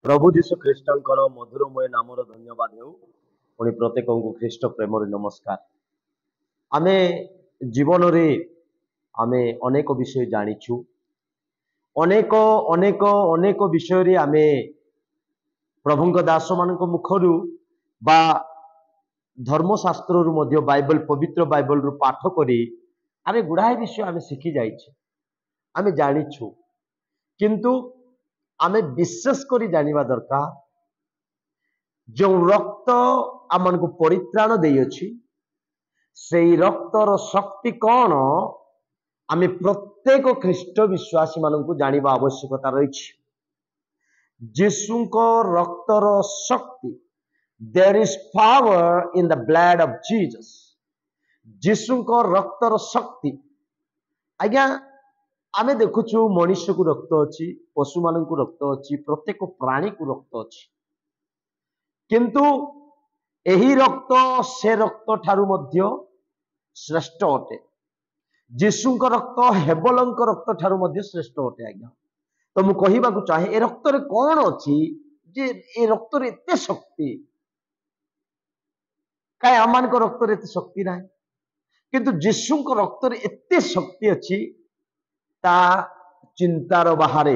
प्रभु जीशु ख्रीष्टंकर मधुरमय नामर धन्यवाद हो पुणी प्रत्येक को ख्रीष्ट प्रेम नमस्कार। आमे जीवन रे आमे अनेक विषय जानिछु, अनेक अनेक अनेक विषय रे आमे प्रभुଙ୍କ दास ମାନଙ୍କ मुखरु बा धर्मशास्त्र रु मध्य बाइबल पवित्र बाइबल रु पाठ करी आमे गुड़ाए विषय आमे शिखी जाइछे, आमे जानिछु, किंतु आमे विशेष करी जानिबा दरकार जो रक्त आमन को परित्राण देई अछि से रक्तर शक्ति कौन आमे प्रत्येक ख्रीष्ट विश्वासी मान को जानिबा आवश्यकता रही। यीशुको रक्तर शक्ति, there is power in the blood of Jesus. यीशुको रक्तर शक्ति आज्ञा आमे देखुछु मनुष्य को रक्त अछि, पशु मान को रक्त अछि, प्रत्येक प्राणी को रक्त अछि, किंतु एही रक्त से रक्त ठारू मध्य श्रेष्ठ अटे। यीशुଙ୍କ रक्त हेबलଙ୍କ रक्त ठारू मध्य श्रेष्ठ अटे। आज्ञा तो मु कहिबा को चाहे ए रक्त रे कोन अछि जे ए रक्त रे एते शक्ति काय अमान को रक्त रे एते शक्ति नाही, किंतु यीशुଙ୍କ रक्त रे एते शक्ति अछि ता चिंतार बाहरे।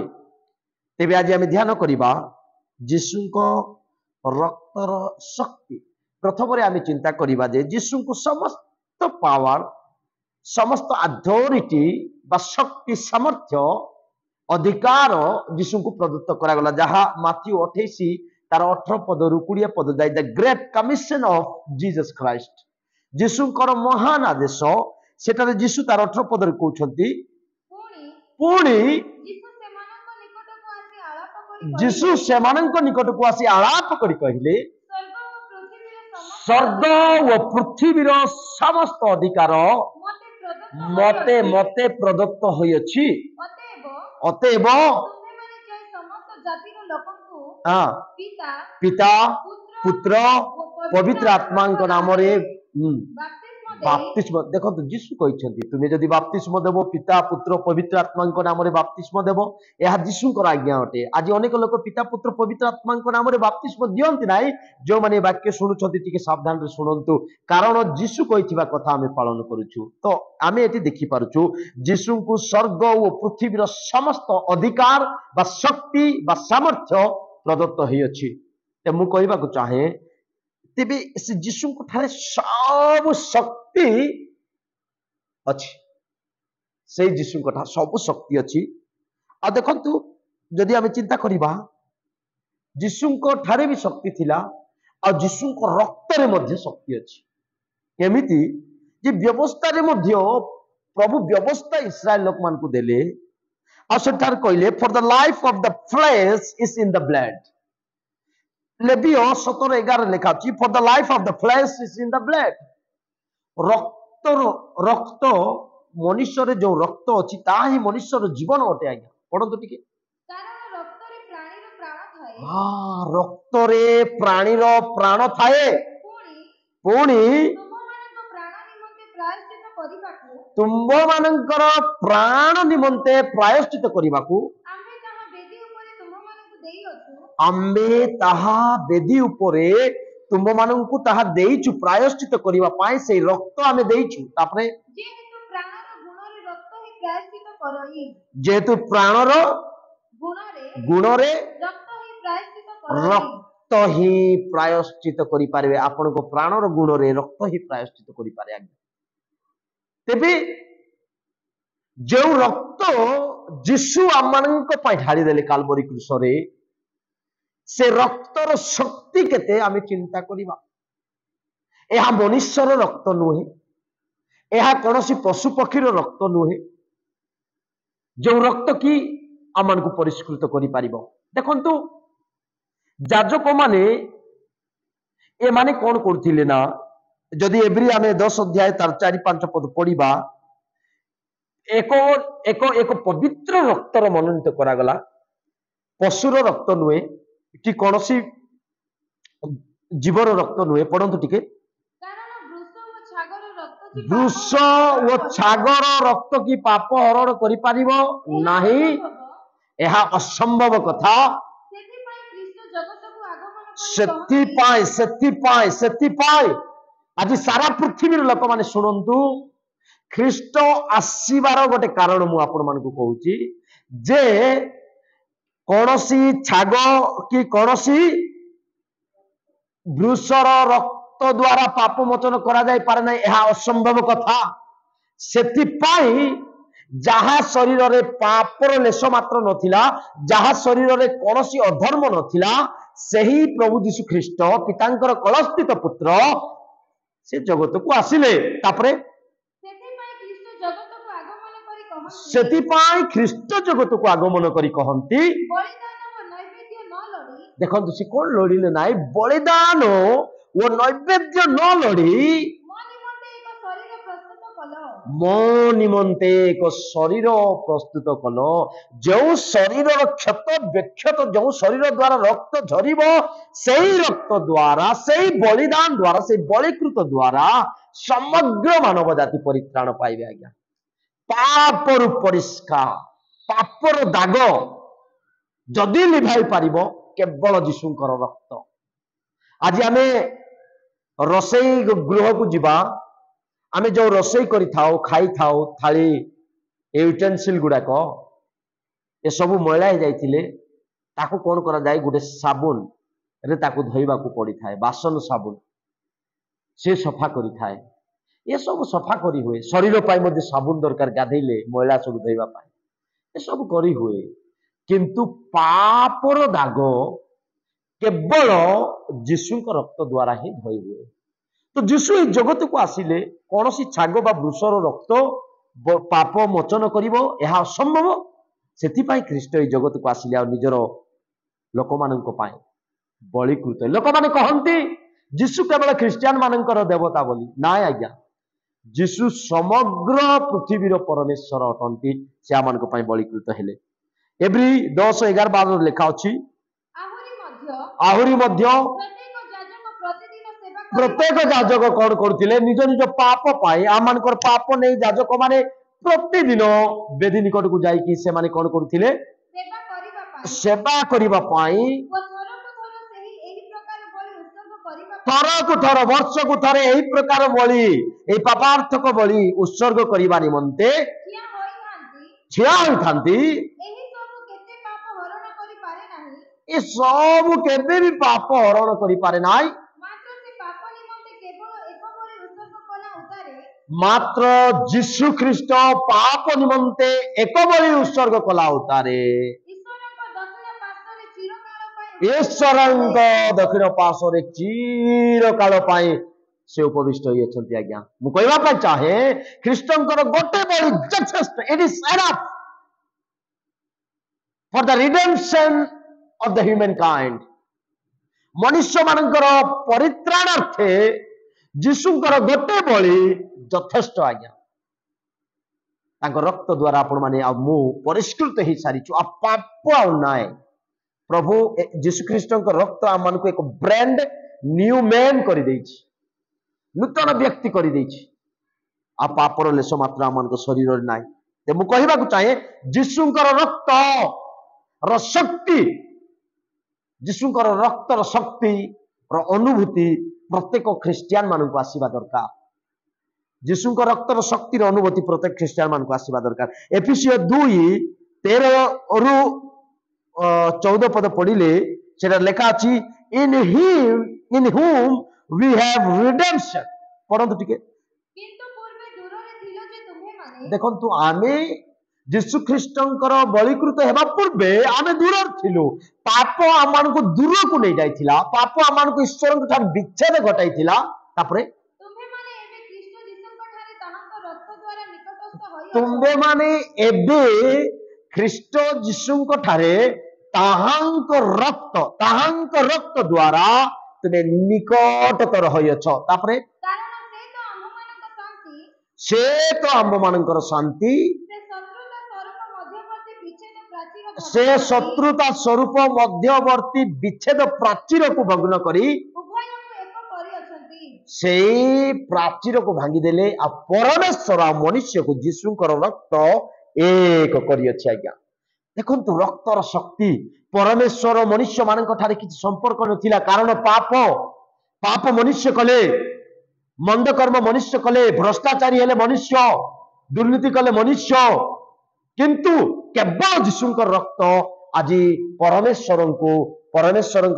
तेबे आज आमे ध्यान करिबा यीशुଙ୍କ रक्तर शक्ति। प्रथम आमे चिंता करिबा जे यीशुଙ୍କୁ समस्त पावर, समस्त अथॉरिटी बा शक्ति, सामर्थ्य, अधिकार यीशु को प्रदत्त करा गला, जहा माथ्यू 28 तार 18 पद रु 20 पद जाय the great commission of Jesus Christ. यीशुଙ୍କର महान आदेश सेटा यीशु तार 18 पद रु कहउछंती पुणी यीशु सेमानंक निकट को आसी आलाप करी कहिले स्वर्ग व पृथ्वीर समस्त अधिकार मते मते प्रदत्त होइछि, अतएव पिता पुत्र पवित्र आत्मा नाम रे बाप्तिस्म। देखो यीशु कहते तुम्हें जदि बाप्तिस्म देव पिता पुत्र पवित्र आत्मा नाम रे बाप्तिस्म देव, यह यीशुଙ୍କର आज्ञा अटे। आज अनेक लोक पिता पुत्र पवित्र आत्मा नाम रे बाप्तिस्म दियंती नाही। जो माने वाक्य शुणुछंती टिके सावधान रे शुणंतु, कारण यीशु कहिथिबा कथा आमे पालन करूछु। तो आमे एति देखि पारुछु यीशु को स्वर्ग और पृथ्वीर समस्त अधिकार बा शक्ति बा सामर्थ्य प्रदत्त होई अछि। ते मु कहिबा को चाहे तेबे से यीशु को ठारे सब शक्ति अछि, से यीशु को ठारे सब शक्ति अछि। आ देखंतु जदि आमे चिंता करिबा यीशु को ठारे भी शक्ति थिला और यीशु को रक्त रे मध्य शक्ति अछि। केमिति जे व्यवस्था रे मध्य प्रभु व्यवस्था इस्राएल लोक मान को देले और सेठार कहले for the life of the flesh is in the blood. लेवियो 17:11 लिखा अछि for the life of the flesh is in the blood. रक्त रक्त मनुष्य रे जो रक्त अछि ता ही मनुष्य रो जीवन अटे। आज्ञा पढंतु टिके, कारण रक्त रे प्राणी रो प्राण थाए। हां, रक्त रे प्राणी रो प्राण थाए। पुणी तुंब मानकर प्राण निमंते प्रायश्चित करिबाकू आम्बे ताहा बेदी उपरे तुंब माननकू ताहा देइछु प्रायश्चित करिबा पाए से रक्त आमे देइछु। तापरे जेहेतु प्राणर गुण रे रक्त ही प्रायश्चित करि पारे। आपण को प्राणर गुण रे रक्त ही प्रायश्चित करि पारे। आज्ञा तेबे जो रक्त यीशु आमनक पय ढाली देले कालवरी क्रूस रे, से रक्तर शक्ति केते आमे चिंता करिबा। एहा मनुष्यर रक्त नुहे, एहा कोनोसी पशु पक्षीर रक्त नुहे, जो रक्त की आमन को परिष्कृत करि पारिबो। देखंतु जाजक माने ए माने कोन करथिले ना, जदि एब्री आमे 10 अध्याय तार 4-5 पद पढ़िबा, एको एको एको पवित्र रक्तर मनोनीत करा गला, पशुर रक्त नुहे कि कोनोसी जीवर रक्त नुहे। पढ़ंतु टिके, वृष व छागर रक्त की पाप हरण करि पारिबो नाही, यह असंभव कथा। ସେଥିପାଇଁ ଆଜି ସାରା ପୃଥିବୀର ଲୋକମାନେ ଶୁଣନ୍ତୁ, ଖ୍ରୀଷ୍ଟ ଆସିବାର ଗୋଟେ କାରଣ ମୁଁ ଆପଣ ମାନଙ୍କୁ କହୁଛି ଯେ କୌଣସି ଛାଗ କି କୌଣସି ବୃଷର ରକ୍ତ ଦ୍ୱାରା ପାପ ମୋଚନ କରାଯାଇ ପାରେ ନାହିଁ, ଏହା ଅସମ୍ଭବ କଥା। ସେଥିପାଇଁ ଯାହା ଶରୀରରେ ପାପର ଲେଶ ମାତ୍ର ନଥିଲା, ଯାହା ଶରୀରରେ କୌଣସି ଅଧର୍ମ ନଥିଲା, ସେହି ପ୍ରଭୁ ଯୀଶୁ ଖ୍ରୀଷ୍ଟ ପିତାଙ୍କର କଳସ୍ଥିତ ପୁତ୍ର ସେ ଜଗତକୁ ଆସିଲେ। ତାପରେ ସେଥିପାଇଁ ଖ୍ରୀଷ୍ଟ ଜଗତକୁ ଆଗମନ କରି କହନ୍ତି, ଦେଖନ୍ତୁ ସେ କଣ ଲୋଡ଼ିଲେ ନାହିଁ, ବଳିଦାନ ଓ ନୈବେଦ୍ୟ ନ ଲୋଡ଼ି ମୋ ନିମନ୍ତେ ଏକ ଶରୀର ପ୍ରସ୍ତୁତ କଲ। ଯେଉଁ ଶରୀରର କ୍ଷତ ବ୍ୟକ୍ଷତ, ଯେଉଁ ଶରୀର ଦ୍ୱାରା ରକ୍ତ ଝରିବ, ସେଇ ରକ୍ତ ଦ୍ୱାରା, ସେଇ ବଳିଦାନ ଦ୍ୱାରା, ସେଇ ବଳିକୃତ ଦ୍ୱାରା ସମଗ୍ର ମାନବ ଜାତି ପରିତ୍ରାଣ ପାଇବେ। ଆଜ୍ଞା, ପାପରୁ ପରିଷ୍କାର, ପାପର ଦାଗ ଯଦି ଲିଭାଇ ପାରିବ କେବଳ ଯୀଶୁଙ୍କର ରକ୍ତ। ଆଜି ଆମେ ରୋଷେଇ ଗୃହକୁ ଯିବା, ଆମେ ଯୋଉ ରୋଷେଇ କରିଥାଉ, ଖାଇଥାଉ, ଥାଳି ୟୁଟେନସିଲ ଗୁଡାକ ଏସବୁ ମଇଳା ହେଇଯାଇଥିଲେ ତାକୁ କଣ କରାଯାଏ, ଗୋଟେ ସାବୁନ ରେ ତାକୁ ଧୋଇବାକୁ ପଡିଥାଏ, ବାସନ ସାବୁନ ସେ ସଫା କରିଥାଏ। ଏସବୁ ସଫା କରି ହୁଏ। ଶରୀର ପାଇଁ ମଧ୍ୟ ସାବୁନ ଦରକାର, ଗାଧେଇଲେ ମଇଳା ସବୁ ଧୋଇବା ପାଇଁ ଏସବୁ କରି ହୁଏ। କିନ୍ତୁ ପାପର ଦାଗ କେବଳ ଯୀଶୁଙ୍କ ରକ୍ତ ଦ୍ୱାରା ହିଁ ଧୋଇ ହୁଏ। ତ ଯୀଶୁ ଏହି ଜଗତକୁ ଆସିଲେ କୌଣସି ଛାଗ ବା ବୃଷର ରକ୍ତ ପାପ ମୋଚନ କରିବ, ଏହା ଅସମ୍ଭବ। ସେଥିପାଇଁ ଖ୍ରୀଷ୍ଟ ଏହି ଜଗତକୁ ଆସିଲେ ଆଉ ନିଜର ଲୋକମାନଙ୍କ ପାଇଁ ବଳିକୃତ। ଲୋକମାନେ କହନ୍ତି ଯୀଶୁ କେବଳ ଖ୍ରୀଷ୍ଟିଆନ ମାନଙ୍କର ଦେବତା ବୋଲି। ନାଇଁ ଆଜ୍ଞା, ଯୀଶୁ ସମଗ୍ର ପୃଥିବୀର ପରମେଶ୍ୱର ଅଟନ୍ତି, ସେ ଆମମାନଙ୍କ ପାଇଁ ବଳିକୃତ ହେଲେ। ଏବ୍ରୀ 10:11-12 ଲେଖା ଅଛି, ଆହୁରି ମଧ୍ୟ ପ୍ରତ୍ୟେକ ଯାଜକ କଣ କରୁଥିଲେ, ନିଜ ନିଜ ପାପ ପାଇଁ, ଆମମାନଙ୍କର ପାପ ନେଇ ଯାଜକ ମାନେ ପ୍ରତିଦିନ ବେଦୀ ନିକଟକୁ ଯାଇକି ସେମାନେ କଣ କରୁଥିଲେ, ସେବା କରିବା ପାଇଁ, ଥରକୁ ଥର, ବର୍ଷକୁ ଥରେ ଏହି ପ୍ରକାର ବଳି, ଏହି ପାପାର୍ଥକ ବଳି ଉତ୍ସର୍ଗ କରିବା ନିମନ୍ତେ ଠିଆ ହୋଇଥାନ୍ତି। ଏସବୁ କେବେ ବି ପାପ ହରଣ କରିପାରେ ନାହିଁ, ମାତ୍ର ଯୀଶୁ ଖ୍ରୀଷ୍ଟ ପାପ ନିମନ୍ତେ ଏକ ବଳି ଉତ୍ସର୍ଗ କଲା ଉତ୍ତାରେ ଈଶ୍ୱରଙ୍କ ଦକ୍ଷିଣ ପାର୍ଶ୍ୱରେ ଚିରକାଳ ପାଇଁ ସେ ଉପବିଷ୍ଟ ହୋଇଅଛନ୍ତି। ଆଜ୍ଞା, ମୁଁ କହିବା ପାଇଁ ଚାହେଁ ଖ୍ରୀଷ୍ଟଙ୍କର ଗୋଟେ ବଳି ଯଥେଷ୍ଟ। It is enough for the redemption of the human kind. ମନୁଷ୍ୟ ମାନଙ୍କର ପରିତ୍ରାଣାର୍ଥେ ଯୀଶୁଙ୍କର ଗୋଟେ ବଳି ଯଥେଷ୍ଟ। ଆଜ୍ଞା, ତାଙ୍କ ରକ୍ତ ଦ୍ୱାରା ଆପଣ ମାନେ ଆଉ ମୁଁ ପରିଷ୍କୃତ ହେଇସାରିଛୁ, ଆଉ ପାପ ଆଉ ନାହିଁ। ପ୍ରଭୁ ଯୀଶୁ ଖ୍ରୀଷ୍ଟଙ୍କ ରକ୍ତ ଆମମାନଙ୍କୁ ଏକ ବ୍ରାଣ୍ଡ ନ୍ୟୁ ମ୍ୟାନ କରିଦେଇଛି, ନୂତନ ବ୍ୟକ୍ତି କରିଦେଇଛି, ଆଉ ପାପର ଲେଶ ମାତ୍ର ଆମମାନଙ୍କ ଶରୀରରେ ନାହିଁ। ମୁଁ କହିବାକୁ ଚାହେଁ ଯୀଶୁଙ୍କର ରକ୍ତର ଶକ୍ତି, ଯୀଶୁଙ୍କର ରକ୍ତର ଶକ୍ତିର ଅନୁଭୂତି ପ୍ରତ୍ୟେକ ଖ୍ରୀଷ୍ଟିଆନ ମାନଙ୍କୁ ଆସିବା ଦରକାର। ଯୀଶୁଙ୍କ ରକ୍ତର ଶକ୍ତିର ଅନୁଭୂତି ପ୍ରତ୍ୟେକ ଖ୍ରୀଷ୍ଟିଆନ ମାନଙ୍କୁ ଆସିବା ଦରକାର। ଏଫେସିୟ 2:13-14 ପଦ ପଢିଲେ ସେଟା ଲେଖା ଅଛି, in whom we have redemption. पढ़ନ୍ତୁ ଟିକେ, ଦେଖନ୍ତୁ ଆମେ ଯୀଶୁ ଖ୍ରୀଷ୍ଟଙ୍କର ବଳିକୃତ ହେବା ପୂର୍ବେ ଆମେ ଦୂରରେ ଥିଲୁ। ପାପ ଆମମାନଙ୍କୁ ଦୂରକୁ ନେଇ ଯାଇଥିଲା, ପାପ ଆମମାନଙ୍କୁ ଈଶ୍ୱରଙ୍କ ଠାରୁ ବିଚ୍ଛେଦ ଘଟାଇଥିଲା। ତାପରେ ତୁମ୍ଭେମାନେ ଏବେ ଖ୍ରୀଷ୍ଟ ଯୀଶୁଙ୍କ ଠାରେ ତାହାଙ୍କ ରକ୍ତ ଦ୍ୱାରା ତୁମେ ନିକଟତର ହୋଇଅଛ। ତାପରେ ସେ ତ ଆମ୍ଭମାନଙ୍କର ଶାନ୍ତି, ସେ ଶତ୍ରୁତା ସ୍ୱରୂପ ମଧ୍ୟବର୍ତ୍ତୀ ବିଚ୍ଛେଦ ପ୍ରାଚୀରକୁ ଭଗ୍ନ କରି ସେଇ ପ୍ରାଚୀରକୁ ଭାଙ୍ଗିଦେଲେ, ଆଉ ପରମେଶ୍ୱର ଆଉ ମନୁଷ୍ୟକୁ ଯୀଶୁଙ୍କର ରକ୍ତ ଏକ କରିଅଛି। ଆଜ୍ଞା, ଦେଖନ୍ତୁ ରକ୍ତର ଶକ୍ତି परमेश्वर मनुष्य मान किसी संपर्क नथिला कारण पाप पाप मनुष्य कले मंद कर्म मनुष्य कले भ्रष्टाचारी हेले मनुष्य दुर्नीति कले मनुष्य किंतु केवल जीशुंकर रक्त आज परमेश्वर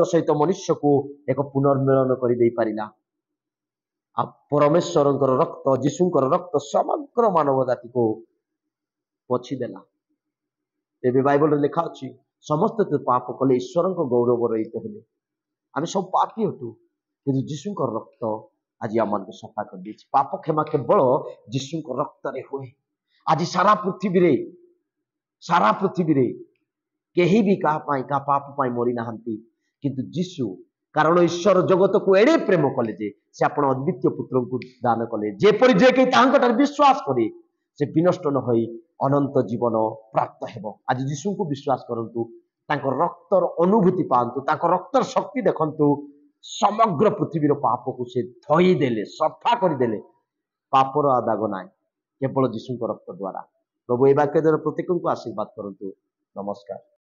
सहित मनुष्य को एक पुनर्मिलन कर दे पारिला आ परमेश्वर रक्त जीशुंकर रक्त समग्र मानव जाति को पोछीदेला एबे बाइबल लिखा अछि समस्त तो पाप कले ईश्वर गौरव रहित हेले आम सब पापी हटू कि जीशुंकर रक्त आज आम को सफा कर दी पाप क्षमा केवल जीशुंकर रक्त रे हुए आज सारा पृथ्वी रे केही भी का पाप पाई मरी नाहंती किंतु जीशु कारण ईश्वर जगत को एड़े प्रेम कले जे से आपण अद्वितीय पुत्र को दान कले जेपरि जे के तांकर विश्वास करे से विनष्ट न होई अनंत जीवन प्राप्त हेबो आज जीशु को विश्वास करंतु तांकर रक्तर अनुभूति पांतु तांकर रक्तर शक्ति देखंतु समग्र पृथ्वी पाप को से धोई देले सफा कर देले पापर दाग नाय केवल जीशु रक्त द्वारा प्रभु ए वाक्य द्वारा प्रत्येक को आशीर्वाद करंतु नमस्कार।